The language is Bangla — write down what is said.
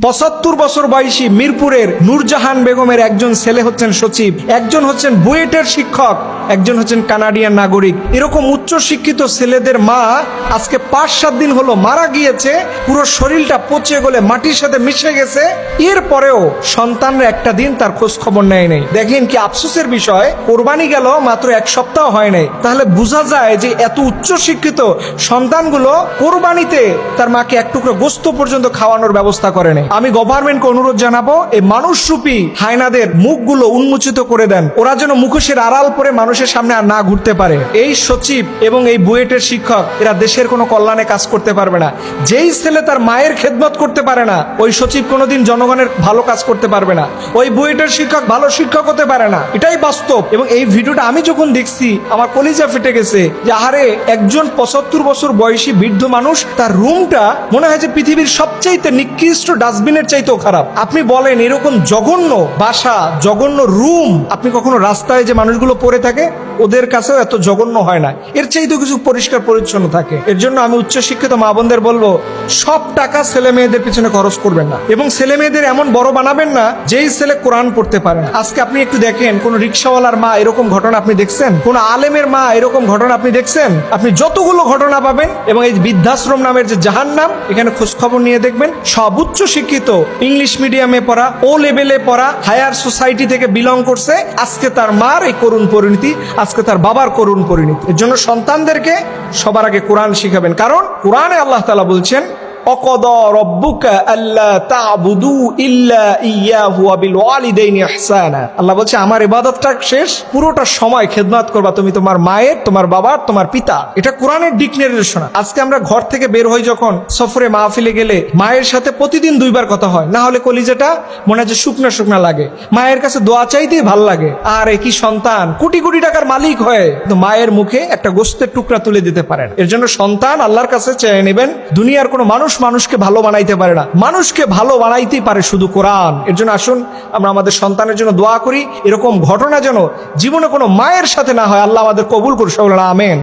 ৭৫ বছর বয়সী মিরপুরের নূরজাহান বেগমের একজন ছেলে হচ্ছেন সচিব, একজন হচ্ছেন বুয়েটের শিক্ষক, একজন হচ্ছেন কানাডিয়ান নাগরিক। এরকম উচ্চ শিক্ষিত ছেলেদের মা আজকে ৫-৭ দিন হলো মারা গিয়েছে, পুরো শরীরটা পচে গলে মাটির সাথে মিশে গেছে। এরপরেও সন্তানরা একটা দিন তার খোঁজ খবর নেয় নাই। দেখেন কি আফসোসের বিষয়, কোরবানি গেল মাত্র ১ সপ্তাহ হয় নাই, তাহলে বোঝা যায় যে এত উচ্চ শিক্ষিত সন্তানগুলো কোরবানিতে তার মাকে এক টুকরো গোস্ত পর্যন্ত খাওয়ানোর ব্যবস্থা করে নেই। আমি গভর্নমেন্টকে অনুরোধ জানাবো, এই মানুষরূপী হায়নাদের মুখগুলো উন্মোচিত করে দেন, ওরা যেন মুখোশের আড়াল পরে মানুষের সামনে আর না ঘুরতে পারে। এই সচিব এবং এই বুয়েটের শিক্ষক এরা দেশের কোনো কল্যাণে কাজ করতে পারবে না। যেই ছেলে তার মায়ের খেদমত করতে পারে না, ওই সচিব কোনোদিন জনগণের ভালো কাজ করতে পারবে না। ওই বুয়েটের শিক্ষক ভালো শিক্ষক হতে পারে না, এটাই বাস্তব। এবং এই ভিডিওটা আমি যখন দেখছি আমার কলিজা ফেটে গেছে যে আহারে, একজন ৭৫ বছর বয়সী বৃদ্ধ মানুষ, তার রুমটা মনে হয় যে পৃথিবীর সবচাইতে নিকৃষ্ট ডাস্টবিনের চাইতেও খারাপ। আপনি বলেন এরকম জঘন্য বাসা, জঘন্য রুম আপনি কখনো রাস্তায় যে মানুষগুলো পড়ে থাকে ওদের কাছেও এত জঘন্য হয় না, এর চাইতেও কিছু পরিষ্কার পরিচ্ছন্ন থাকে। এর জন্য আমি উচ্চশিক্ষিত মা বোনদের বলবো, সব টাকা ছেলে মেয়েদের পিছনে খরচ করবেন না এবং ছেলে মেয়েদের এমন বড় বানাবেন না যেই ছেলে কোরআন পড়তে পারে না। আজকে আপনি একটু দেখেন, কোন রিক্সাওয়ালার মা এরকম ঘটনা আপনি দেখছেন? কোন আলেমের মা এরকম ঘটনা আপনি দেখছেন? আপনি যতগুলো ঘটনা পাবেন, এবং এই বৃদ্ধাশ্রম নামের যে জাহান্নাম, এখানে খোঁজ খবর নিয়ে দেখবেন সব উচ্চ শিক্ষিত, ইংলিশ মিডিয়ামে পড়া, ও লেভেলে পড়া, হায়ার সোসাইটি থেকে বিলং করছে। আজকে তার মার এই করুণ পরিণতি, আজকে তার বাবার করুণ পরিণতি। এর জন্য সন্তানদেরকে সবার আগে কোরআন শিখাবেন, কারণ কোরআনে আল্লাহ তাআলা বলছেন অকদা রব্বুকা আল্লা তা'বুদু ইল্লা ইয়াহু ওয়া বিল ওয়ালিদাইনি ইহসানা। আল্লাহ বলছে আমার ইবাদতটা শেষ, পুরোটা সময় খেদমত করবা তুমি তোমার মায়ের, তোমার বাবার, তোমার পিতা। এটা কোরআনের দিক নির্দেশনা। আজকে আমরা ঘর থেকে বের হই, যখন সফরে মাহফিলে গেলে মায়ের সাথে প্রতিদিন 2 বার কথা হয়, না হলে কলিজাটা মনে হয় যে শুকনা শুকনা লাগে। মায়ের কাছে দোয়া চাইতেই ভাল লাগে। আর কি সন্তান কোটি কোটি টাকার মালিক হয়ে কিন্তু মায়ের মুখে একটা গোস্তের টুকরা তুলে দিতে পারে না। এর জন্য সন্তান আল্লাহর কাছে চেয়ে নেবেন। দুনিয়ার কোনো মানুষকে ভালো বানাইতে পারে না, মানুষকে ভালো বানাইতেই পারে শুধু কোরআন। এর জন্য আসুন আমরা আমাদের সন্তানের জন্য দোয়া করি, এরকম ঘটনা যেন জীবনে কোনো মায়ের সাথে না হয়। আল্লাহ আমাদের কবুল করুন, আমিন।